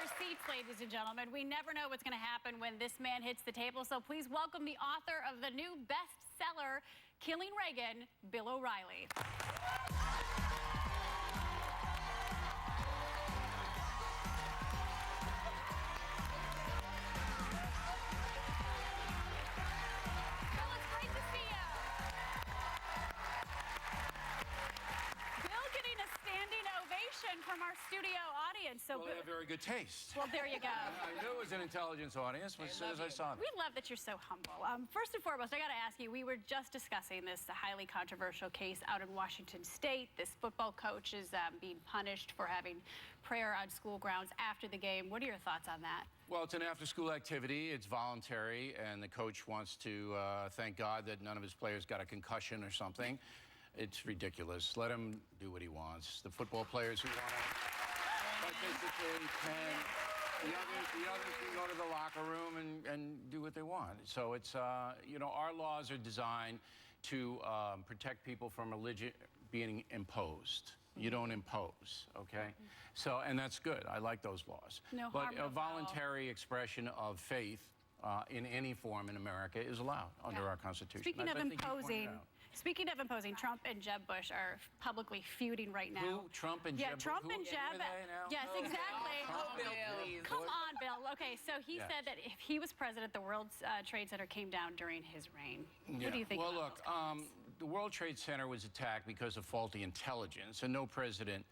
your seats, ladies and gentlemen. We never know what's going to happen when this man hits the table, so please welcome the author of the new bestseller, Killing Reagan, Bill O'Reilly. From our studio audience. So well, they have very good taste. Well, there you go. I knew it was an intelligence audience as soon as I saw them. We love that you're so humble. First and foremost, I got to ask you, we were just discussing this highly controversial case out in Washington State. This football coach is being punished for having prayer on school grounds after the game. What are your thoughts on that? Well, it's an after-school activity. It's voluntary, and the coach wants to thank God that none of his players got a concussion or something. It's ridiculous. Let him do what he wants. The football players who want to participate can. The others can go to the locker room and do what they want. So it's, you know, our laws are designed to protect people from religion being imposed. You don't impose, okay? So, and that's good. I like those laws. No but harm, no a voluntary expression of faith in any form in America is allowed under our Constitution. Speaking of imposing, Trump and Jeb Bush are publicly feuding right now. Who? Trump and Jeb? Yeah, Trump and Jeb. Yes, exactly. Oh, Bill, please. Come on, Bill. Okay, so he said that if he was president, the World Trade Center came down during his reign. Yeah. What do you think well, about look, those comments? the World Trade Center was attacked because of faulty intelligence, and no president,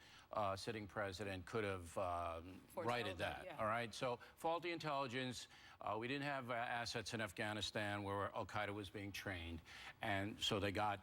sitting president, could have righted that, all right? So faulty intelligence, we didn't have assets in Afghanistan where al-Qaeda was being trained, and so they got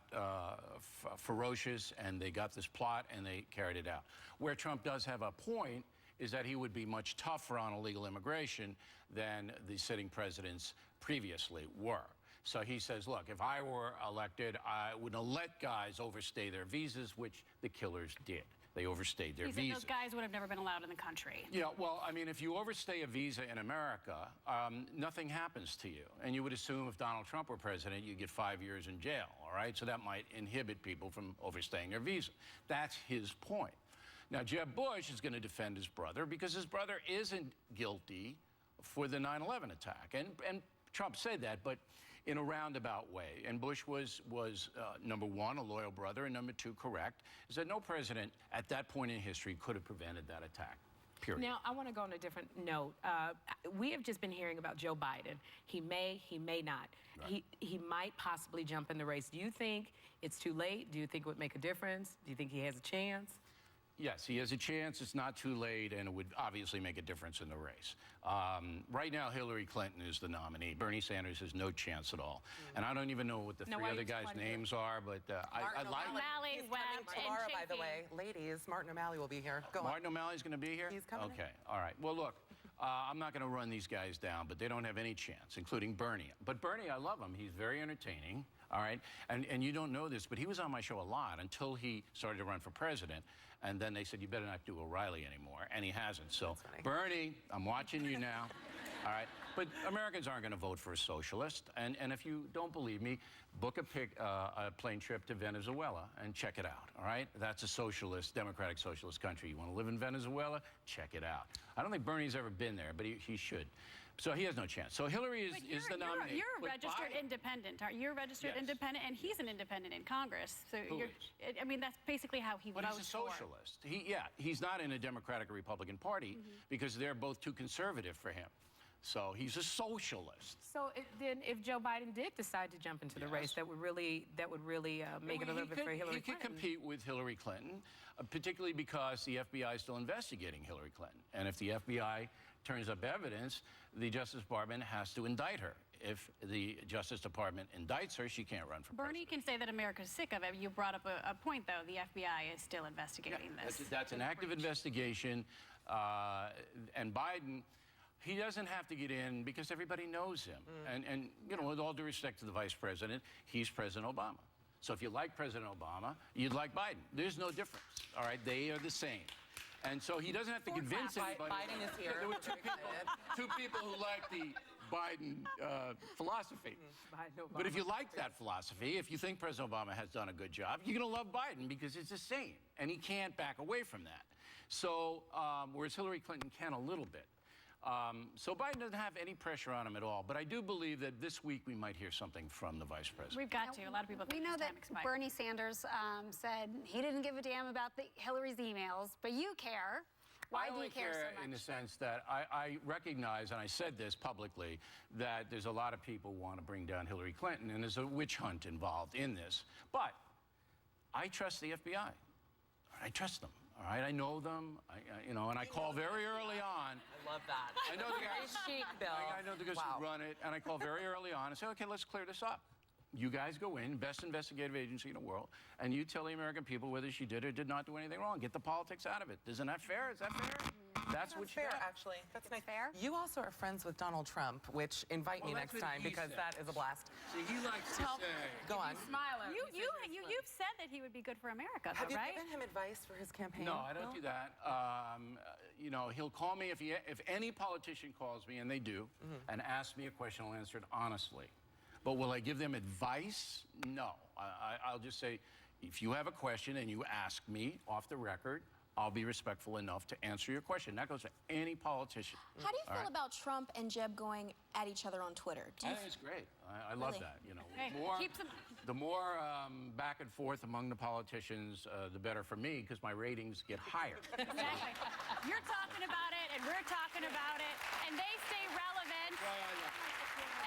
ferocious, and they got this plot, and they carried it out. Where Trump does have a point is that he would be much tougher on illegal immigration than the sitting presidents previously were. So he says, look, if I were elected, I wouldn't let guys overstay their visas, which the killers did. They overstayed their visas. Those guys would have never been allowed in the country. Yeah, well, I mean, if you overstay a visa in America, nothing happens to you. And you would assume if Donald Trump were president, you'd get 5 years in jail, all right? So that might inhibit people from overstaying their visa. That's his point. Now, Jeb Bush is going to defend his brother because his brother isn't guilty for the 9/11 attack. And Trump said that, but in a roundabout way. And Bush was number one, a loyal brother, and number two, correct, is that no president at that point in history could have prevented that attack. Period. Now, I want to go on a different note. We have just been hearing about Joe Biden. He may not. Right. He might possibly jump in the race. Do you think it's too late? Do you think it would make a difference? Do you think he has a chance? Yes, he has a chance. It's not too late, and it would obviously make a difference in the race. Right now, Hillary Clinton is the nominee. Bernie Sanders has no chance at all. And I don't even know what the three other guys' names are, but I like O'Malley, Webb, tomorrow, by the way. Ladies, Martin O'Malley will be here. Go on. Martin O'Malley's going to be here? He's coming Okay, all right. Well, look, I'm not going to run these guys down, but they don't have any chance, including Bernie. But Bernie, I love him. He's very entertaining, all right? And you don't know this, but he was on my show a lot until he started to run for president. And then they said, you better not do O'Reilly anymore. And he hasn't. So, Bernie, I'm watching you now. All right. But Americans aren't going to vote for a socialist. And if you don't believe me, book a plane trip to Venezuela and check it out. All right. That's a socialist, democratic socialist country. You want to live in Venezuela? Check it out. I don't think Bernie's ever been there, but he should. So he has no chance. So Hillary is the nominee. You're a registered independent, aren't you? You're a registered independent, and he's an independent in Congress. So I mean, that's basically how he votes. But he's a socialist. He's not in a Democratic or Republican Party because they're both too conservative for him. So he's a socialist. So then, if Joe Biden did decide to jump into the race, that would really make it a little bit for Hillary Clinton. He could compete with Hillary Clinton, particularly because the FBI is still investigating Hillary Clinton. And if the FBI turns up evidence, the Justice Department has to indict her. If the Justice Department indicts her, she can't run for president. Bernie can say that America's sick of it. You brought up a point, though. The FBI is still investigating this. That's an active investigation. And Biden, he doesn't have to get in because everybody knows him. And you know, with all due respect to the vice president, he's President Obama. So if you like President Obama, you'd like Biden. There's no difference, all right? They are the same. And so he doesn't have to convince anybody. Biden is here. There were two people who liked the Biden philosophy. But if you like that philosophy, if you think President Obama has done a good job, you're going to love Biden because it's the same. And he can't back away from that. So, whereas Hillary Clinton can a little bit. So Biden doesn't have any pressure on him at all. But I do believe that this week we might hear something from the vice president. We've got to. A lot of people We think know his that time expired. Bernie Sanders said he didn't give a damn about Hillary's emails, but you care. Why do you care so much? In the sense that I recognize, and I said this publicly, that there's a lot of people who want to bring down Hillary Clinton, and there's a witch hunt involved in this. But I trust the FBI. I trust them. All right, I know them, and I call very early on. I love that. I know the guys. Very chic, Bill. I know the guys who run it, and I call very early on and say, okay, let's clear this up. You guys go in, best investigative agency in the world, and you tell the American people whether she did or did not do anything wrong. Get the politics out of it. Isn't that fair? Is that fair? That's what you fair, got. actually. That's nice. Fair. You also are friends with Donald Trump, which invite me that's next what time he because said. that is a blast. See, he likes to say. Go on. Smiler. You've said that he would be good for America, Have though, you right? given him advice for his campaign? No, I don't do that. He'll call me if any politician calls me, and they do, and asks me a question, I'll answer it honestly. But will I give them advice? No. I'll just say, if you have a question and you ask me off the record, I'll be respectful enough to answer your question. That goes to any politician. How do you All feel right? about Trump and Jeb going at each other on Twitter? Do I you think it's great. I love Really? that. Hey, keeps them- The more back and forth among the politicians, the better for me, because my ratings get higher. Exactly. You're talking about it, and we're talking about it, and they stay relevant.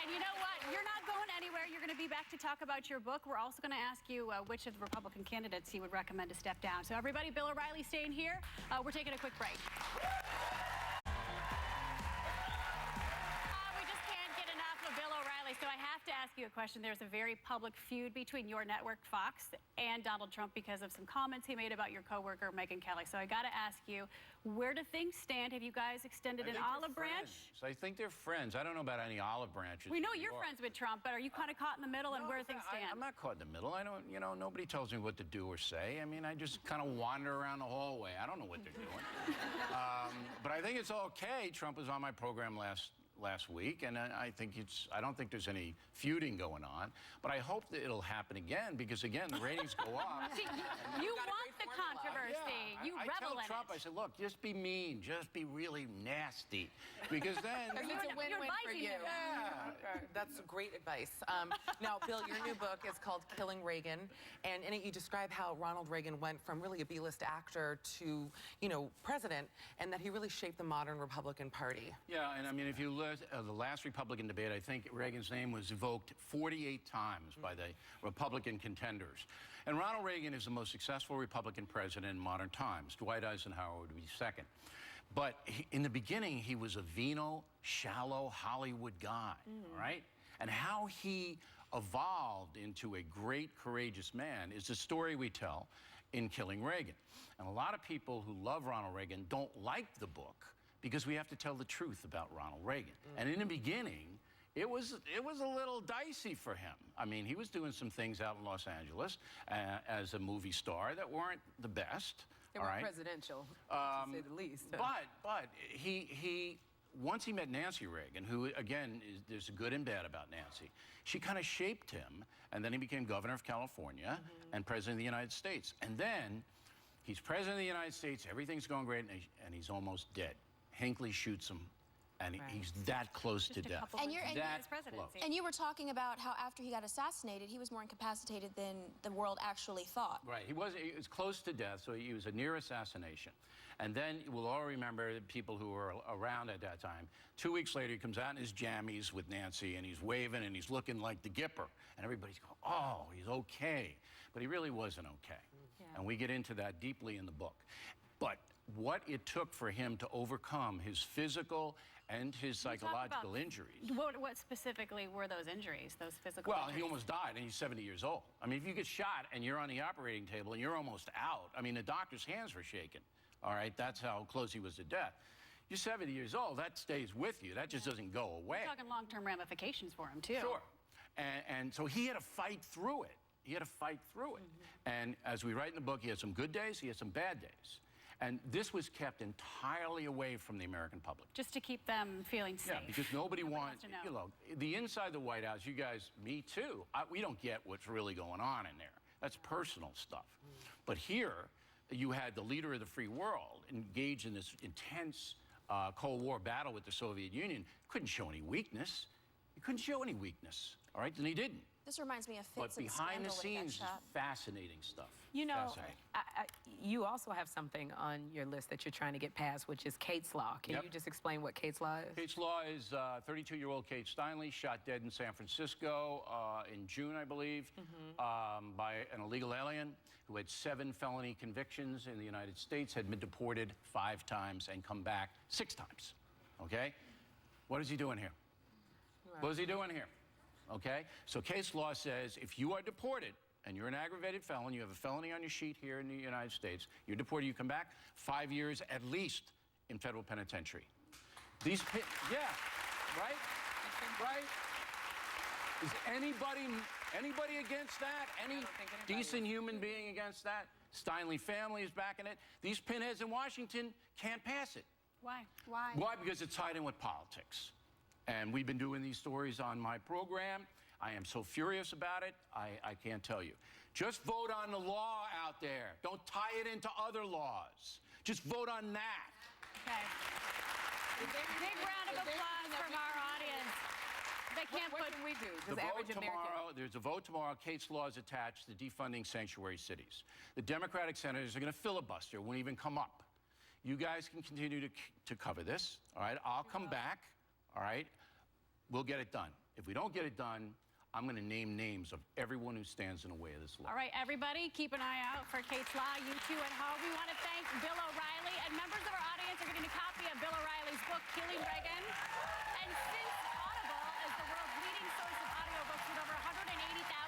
And you know what? You're not going anywhere. You're going to be back to talk about your book. We're also going to ask you which of the Republican candidates he would recommend to step down. So everybody, Bill O'Reilly staying here. We're taking a quick break. We just can't get enough of Bill O'Reilly, so I have to ask you a question. There's a very public feud between your network, Fox, and Donald Trump because of some comments he made about your coworker, Megyn Kelly. So I got to ask you, where do things stand? Have you guys extended an olive branch? I think they're friends. I don't know about any olive branches. We know in New you're York. friends with Trump, but are you kind of caught in the middle, and No, where do things stand? I'm not caught in the middle. I don't, nobody tells me what to do or say. I mean, I just kind of wander around the hallway. I don't know what they're doing. But I think it's okay. Trump was on my program last week, and I don't think there's any feuding going on. But I hope that it'll happen again, because again, the ratings go up. See, you want the controversy. You I revel tell in Trump, it. I said, look, just be mean, just be really nasty, because then. It's a You're win-win for advising you. him. Yeah. That's great advice. Now, Bill, your new book is called Killing Reagan, and in it you describe how Ronald Reagan went from really a B-list actor to, president, and that he really shaped the modern Republican Party. Yeah, and I mean, if you look at the last Republican debate, I think Reagan's name was evoked 48 times by the Republican contenders. And Ronald Reagan is the most successful Republican president in modern times. Dwight Eisenhower would be second. But in the beginning, he was a venal, shallow Hollywood guy, all right? And how he evolved into a great, courageous man is the story we tell in Killing Reagan. And a lot of people who love Ronald Reagan don't like the book because we have to tell the truth about Ronald Reagan. And in the beginning, it was a little dicey for him. I mean, he was doing some things out in Los Angeles as a movie star that weren't the best. They all were right? presidential, to say the least. But he once he met Nancy Reagan, who again there's good and bad about Nancy. She kind of shaped him, and then he became governor of California and president of the United States. And then he's president of the United States. Everything's going great, and he's almost dead. Hinckley shoots him, and he's that close to Just a death. couple And months you're- into That his presidency. And you were talking about how after he got assassinated, he was more incapacitated than the world actually thought. Right, he was close to death, so he was a near assassination. And then we'll all remember the people who were around at that time. 2 weeks later, he comes out in his jammies with Nancy, and he's waving, and he's looking like the Gipper. And everybody's going, oh, he's okay. But he really wasn't okay. Yeah. And we get into that deeply in the book. But what it took for him to overcome his physical and his Talk psychological about injuries. What specifically were those injuries, those physical Well, injuries? he almost died, and he's 70 years old. I mean, if you get shot and you're on the operating table and you're almost out, I mean, the doctor's hands were shaking. All right, that's how close he was to death. You're 70 years old, that stays with you. That just doesn't go away. We're talking long-term ramifications for him, too. Sure. And so he had to fight through it. He had to fight through it. And as we write in the book, he had some good days, he had some bad days. And this was kept entirely away from the American public. Just to keep them feeling safe. Yeah, because nobody wants, wants to know. the inside the White House, you guys, me too, we don't get what's really going on in there. That's personal stuff. But here, you had the leader of the free world engaged in this intense Cold War battle with the Soviet Union, couldn't show any weakness. He couldn't show any weakness, all right? And he didn't. This reminds me of But Fitz and behind the Scandal when he got scenes is shot. fascinating stuff. You know, Fascinating. you also have something on your list that you're trying to get past, which is Kate's Law. Can Yep. you just explain what Kate's Law is? Kate's Law is 32-year-old Kate Steinle, shot dead in San Francisco in June, I believe, by an illegal alien who had 7 felony convictions in the United States, had been deported 5 times and come back 6 times, okay? What is he doing here? What is he doing here? Okay? So Kate's Law says if you are deported and you're an aggravated felon, you have a felony on your sheet here in the United States, you're deported, you come back, 5 years at least in federal penitentiary. These, yeah, right? Right? Is anybody against that? Any decent human being against that? Steinle family is backing it. These pinheads in Washington can't pass it. Why? Why? Why? Because it's tied in with politics. And we've been doing these stories on my program. I am so furious about it, I can't tell you. Just vote on the law out there. Don't tie it into other laws. Just vote on that. Okay. Big round of applause from our audience. They can't What put... can we do? The Just vote average American. tomorrow, there's a vote tomorrow. Kate's Law is attached to defunding sanctuary cities. The Democratic senators are going to filibuster. It won't even come up. You guys can continue to cover this, all right? I'll come back, all right? We'll get it done. If we don't get it done, I'm going to name names of everyone who stands in the way of this law. All right, everybody, keep an eye out for Kate's Law. You two at home. We want to thank Bill O'Reilly, and members of our audience are getting a copy of Bill O'Reilly's book, Killing Reagan. And since Audible is the world's leading source of audiobooks with over 180,000